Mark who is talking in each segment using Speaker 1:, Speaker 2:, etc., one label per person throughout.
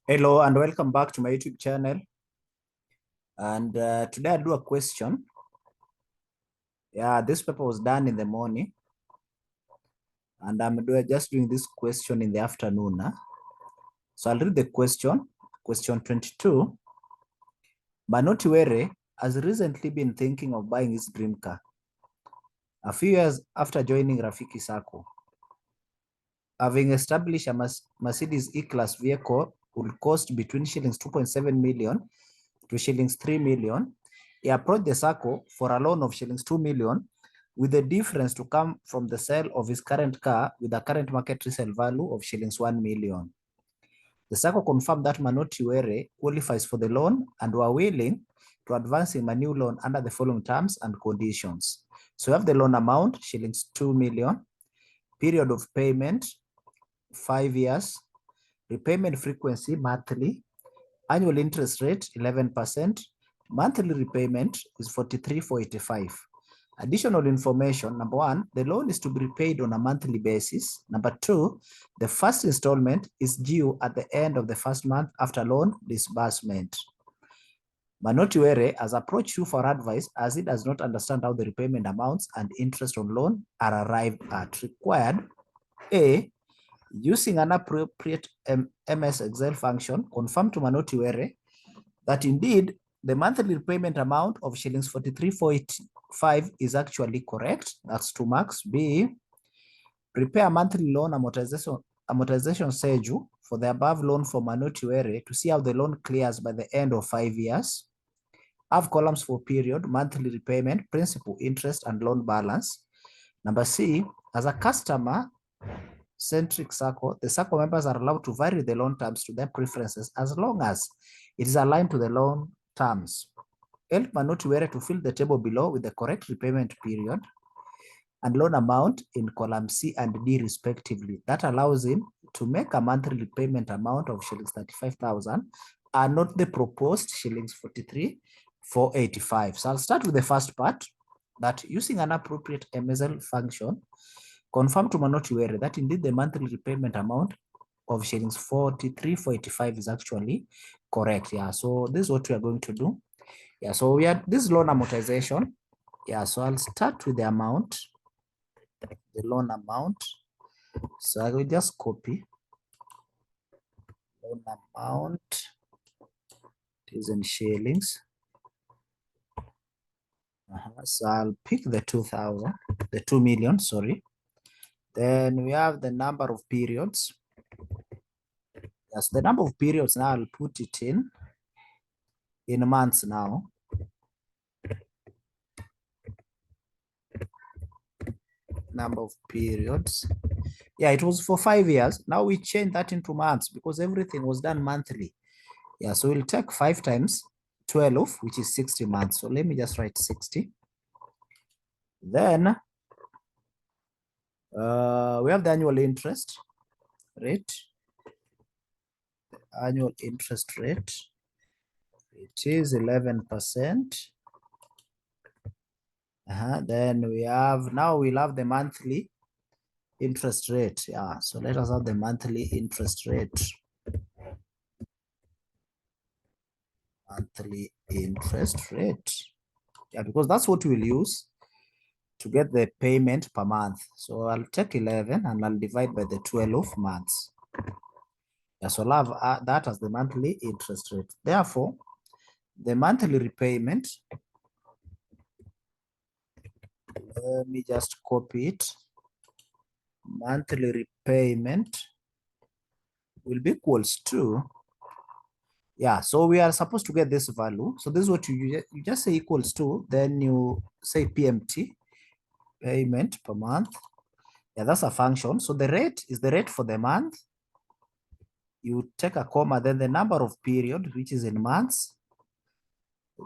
Speaker 1: Hello and welcome back to my YouTube channel. And today I'll do a question. Yeah, this paper was done in the morning, and I'm just doing this question in the afternoon. So I'll read the question. Question 22. Manotiwere has recently been thinking of buying his dream car. A few years after joining Rafiki Sacco, having established a Mercedes E-Class vehicle would cost between shillings 2.7 million to shillings 3 million. He approached the Sacco for a loan of shillings 2 million, with the difference to come from the sale of his current car with a current market resale value of shillings 1 million. The Sacco confirmed that Manotiwere qualifies for the loan and were willing to advance him a new loan under the following terms and conditions. So we have the loan amount, shillings 2 million, period of payment, 5 years, repayment frequency, monthly, annual interest rate, 11%, monthly repayment is 43,485. Additional information, number one, the loan is to be repaid on a monthly basis. Number two, the first installment is due at the end of the first month after loan disbursement. Manotiwere has approached you for advice as it does not understand how the repayment amounts and interest on loan are arrived at. Required, A, using an appropriate MS Excel function, confirm to Manotiwere that indeed the monthly repayment amount of shillings 43,485 is actually correct. That's 2 marks. B, prepare a monthly loan amortization schedule for the above loan for Manotiwere to see how the loan clears by the end of 5 years. Have columns for period, monthly repayment, principal, interest, and loan balance. Number C, as a customer-centric Sacco, the Sacco members are allowed to vary the loan terms to their preferences as long as it is aligned to the loan terms. Help Manotiwere to fill the table below with the correct repayment period and loan amount in column C and D respectively. That allows him to make a monthly repayment amount of shillings 35,000 and not the proposed shillings 43,485. So I'll start with the first part, that using an appropriate MSL function, confirm to Manotiwere that indeed the monthly repayment amount of shillings 43,485 is actually correct. Yeah, so this is what we are going to do. Yeah, so we are this loan amortization. Yeah, so I'll start with the amount, the loan amount. So I will just copy loan amount. It is in shillings. So I'll pick the 2,000, the 2 million, sorry. Then we have the number of periods. Yes, the number of periods now I'll put it in months now. Number of periods. Yeah, it was for 5 years. Now we change that into months because everything was done monthly. Yeah, so we'll take 5 times 12, which is 60 months. So let me just write 60. Then we have the annual interest rate. Annual interest rate, it is 11%. Then we have, now we'll have the monthly interest rate. Yeah, so let us have the monthly interest rate. Monthly interest rate. Yeah, because that's what we'll use to get the payment per month. So I'll take 11 and I'll divide by the 12 months. Yeah, so I'll have that as the monthly interest rate. Therefore, the monthly repayment, let me just copy it. Monthly repayment will be equals to, yeah, so we are supposed to get this value. So this is what you just say equals to, then you say PMT, payment per month. Yeah, that's a function. So the rate is the rate for the month. You take a comma, then the number of period, which is in months.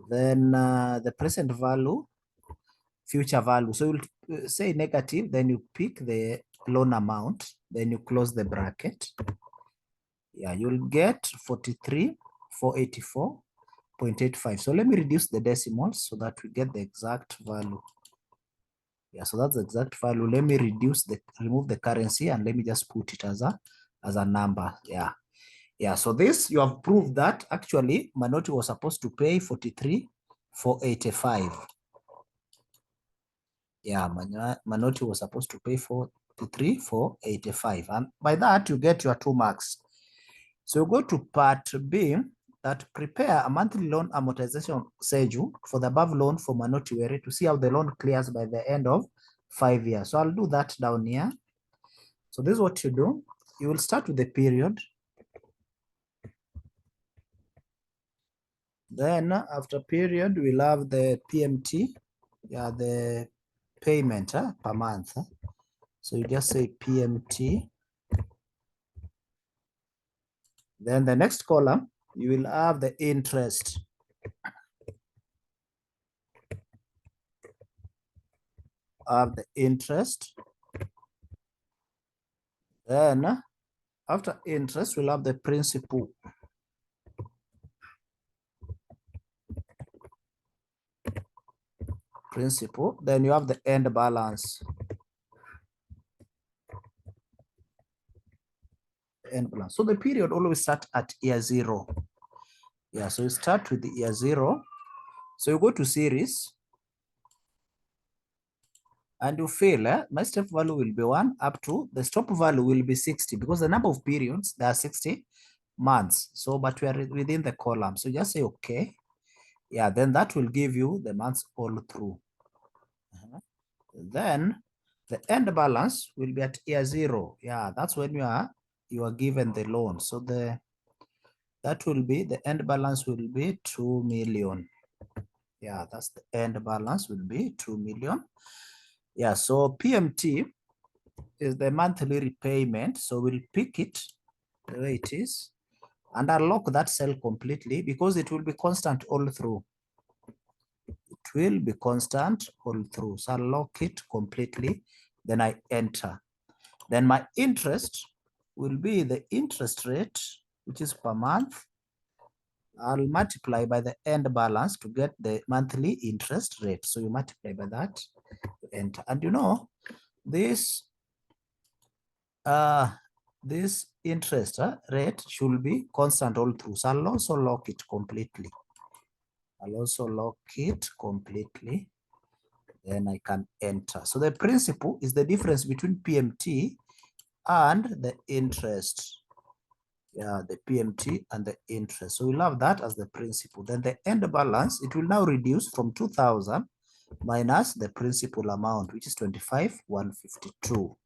Speaker 1: Then the present value, future value. So you'll say negative, then you pick the loan amount, then you close the bracket. Yeah, you'll get 43,484.85. So let me reduce the decimals so that we get the exact value. Yeah, so that's the exact value. Let me remove the currency and let me just put it as a number. Yeah. Yeah, so this you have proved that actually Manoti was supposed to pay 43,485. Yeah, Manoti was supposed to pay 43,485. And by that, you get your 2 marks. So you go to part B, that prepare a monthly loan amortization schedule for the above loan for Manoti Were to see how the loan clears by the end of 5 years. So I'll do that down here. So this is what you do. You will start with the period. Then after period, we'll have the PMT, yeah, the payment per month. So you just say PMT. Then the next column, you will have the interest. Of the interest. Then after interest, we'll have the principal. Principal. Then you have the end balance. End balance. So the period always start at year 0. Yeah, so you start with the year 0. So you go to series. And you fail, my step value will be 1 up to the stop value will be 60 because the number of periods, there are 60 months. So, but we are within the column. So just say, okay. Yeah, then that will give you the months all through. Then the end balance will be at year 0. Yeah, that's when you are given the loan. So that will be, the end balance will be 2 million. Yeah, that's the end balance will be 2 million. Yeah, so PMT is the monthly repayment. So we'll pick it the way it is and unlock that cell completely because it will be constant all through. It will be constant all through. So I'll lock it completely. Then I enter. Then my interest will be the interest rate, which is per month. I'll multiply by the end balance to get the monthly interest rate. So you multiply by that, enter. And you know, this interest rate should be constant all through. So I'll also lock it completely. Then I can enter. So the principal is the difference between PMT and the interest. Yeah, the PMT and the interest. So we'll have that as the principal. Then the end balance, it will now reduce from 2,000 minus the principal amount, which is 25,152.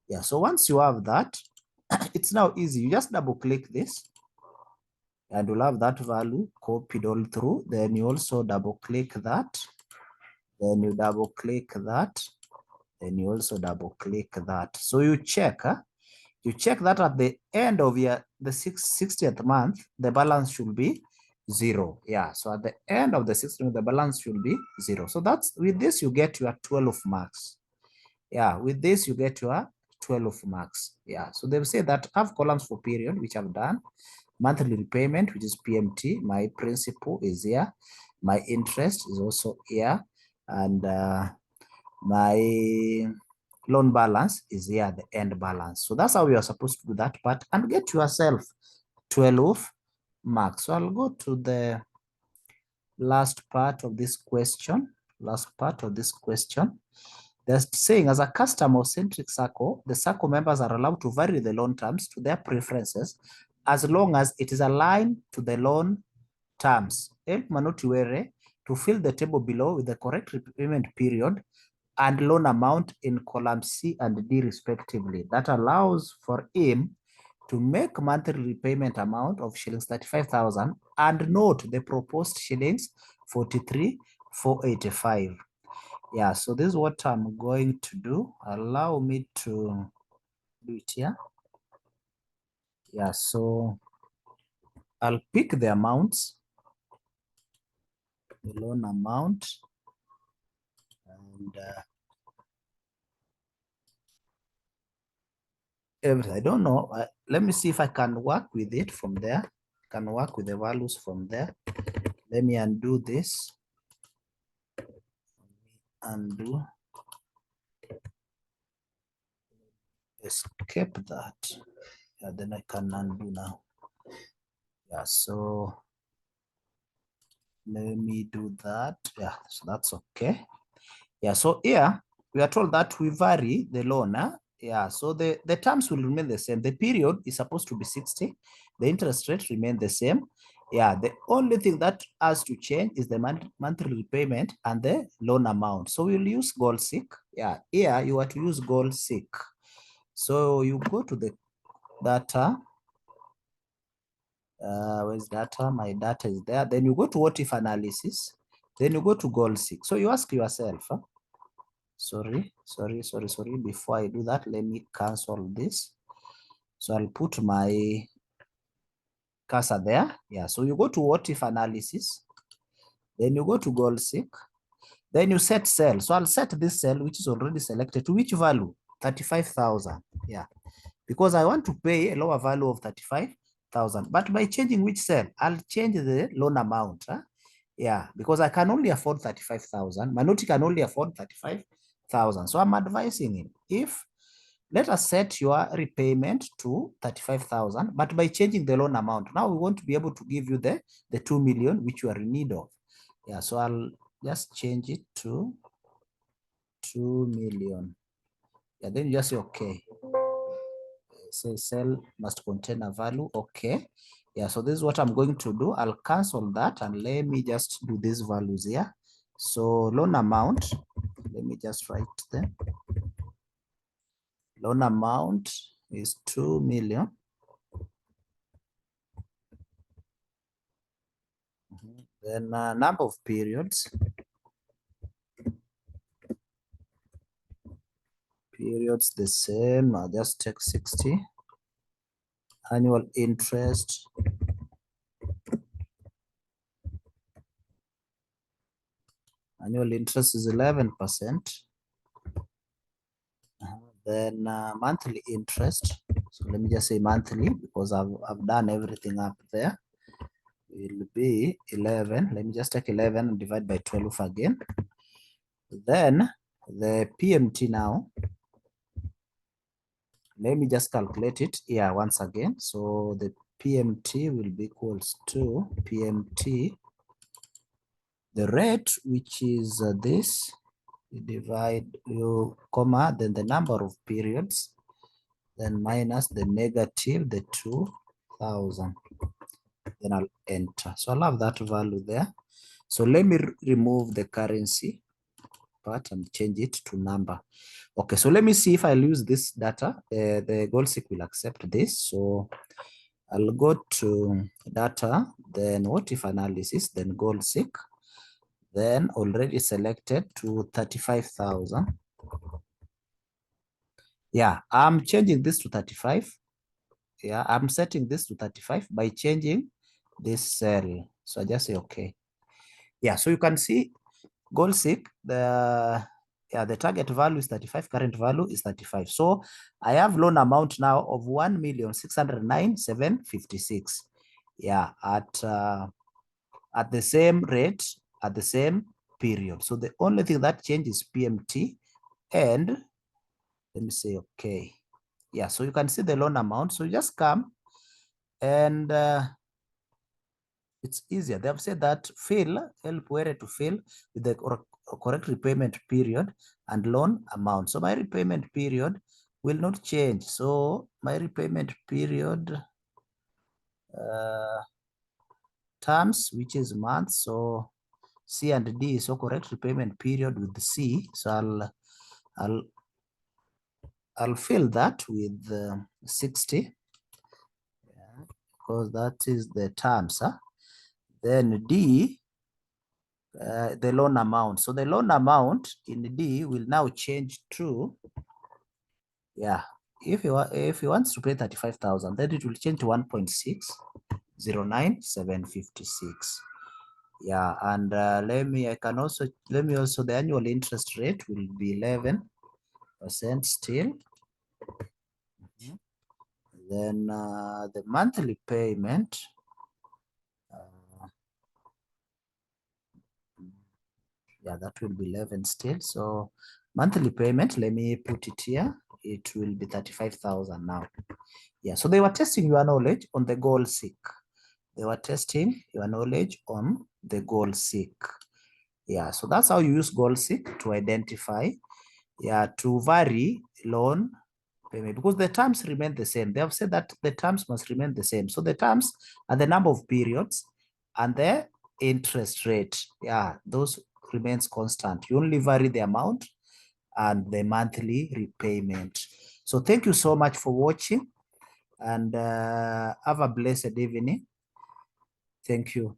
Speaker 1: Yeah, so once you have that, it's now easy. You just double click this and you'll have that value copied all through. Then you also double click that. Then you double click that. Then you also double click that. So you check, you check that at the end of the 60th month, the balance should be 0. Yeah, so at the end of the 60th month, the balance should be 0. So that's, with this, you get your 12 marks. Yeah, with this, you get your 12 marks. Yeah, so they've said that have columns for period, which I've done. Monthly repayment, which is PMT. My principal is here. My interest is also here. And my loan balance is here, the end balance. So that's how you are supposed to do that part and get yourself 12 marks. So I'll go to the last part of this question. They're saying, as a customer-centric circle, the circle members are allowed to vary the loan terms to their preferences as long as it is aligned to the loan terms. Help Manoti Were to fill the table below with the correct repayment period and loan amount in column C and D respectively. That allows for him to make monthly repayment amount of shillings 35,000 and note the proposed shillings 43,485. Yeah, so this is what I'm going to do. Allow me to do it here. Yeah, so I'll pick the amounts, the loan amount, and everything. I don't know. Let me see if I can work with it from there. Can work with the values from there. Let me undo this. Undo. Escape that. Yeah, then I can undo now. Yeah, so let me do that. Yeah, so that's okay. Yeah, so here we are told that we vary the loan. Yeah, so the terms will remain the same. The period is supposed to be 60. The interest rate remain the same. Yeah, the only thing that has to change is the monthly repayment and the loan amount. So we'll use goal seek. Yeah, here you are to use goal seek. So you go to the data. Where's data? My data is there. Then you go to what if analysis. Then you go to goal seek. So you ask yourself, sorry. Before I do that, let me cancel this. So I'll put my cursor there. Yeah, so you go to what if analysis. Then you go to goal seek. Then you set cell. So I'll set this cell, which is already selected, to which value? 35,000. Yeah, because I want to pay a lower value of 35,000. But by changing which cell, I'll change the loan amount. Yeah, because I can only afford 35,000. Manuti can only afford 35,000. So I'm advising him, let us set your repayment to 35,000, but by changing the loan amount, now we want to be able to give you the 2 million which you are in need of. Yeah, so I'll just change it to 2 million. Yeah, then you just say okay. Say cell must contain a value. Okay. Yeah, so this is what I'm going to do. I'll cancel that and let me just do these values here. So loan amount, let me just write them. Loan amount is 2 million. Then number of periods. Periods the same. I'll just take 60. Annual interest. Annual interest is 11%. Then monthly interest. So let me just say monthly because I've done everything up there. It will be 11. Let me just take 11 and divide by 12 again. Then the PMT now. Let me just calculate it here once again. So the PMT will be equals to PMT, the rate, which is this, you divide you comma, then the number of periods, then minus the negative, the 2,000. Then I'll enter. So I'll have that value there. So let me remove the currency part and change it to number. Okay, so let me see if I'll use this data. The goal seek will accept this. So I'll go to data, then what if analysis, then goal seek, then already selected to 35,000. Yeah, I'm changing this to 35. Yeah, I'm setting this to 35 by changing this cell. So I just say okay. Yeah, so you can see goal seek, the target value is 35, current value is 35. So I have loan amount now of 1,609,756. Yeah, at the same rate, at the same period. So the only thing that changes PMT, and let me say okay. Yeah, so you can see the loan amount. So you just come and it's easier. They have said that help where to fill with the correct repayment period and loan amount. So my repayment period will not change. So my repayment period terms, which is months. So C and D, so correct repayment period with C. So I'll fill that with 60, because that is the terms. Then D, the loan amount. So the loan amount in D will now change to, yeah, if you wants to pay 35,000, then it will change to 1.609756. Yeah, and let me also, the annual interest rate will be 11% still. Then the monthly payment, yeah, that will be 11 still. So monthly payment, let me put it here. It will be 35,000 now. Yeah, so they were testing your knowledge on the goal seek. They were testing your knowledge on the goal seek. Yeah, so that's how you use goal seek to identify, to vary loan payment, because the terms remain the same. They have said that the terms must remain the same. So the terms are the number of periods and the interest rate. Yeah, those remains constant. You only vary the amount and the monthly repayment. So thank you so much for watching, and have a blessed evening. Thank you.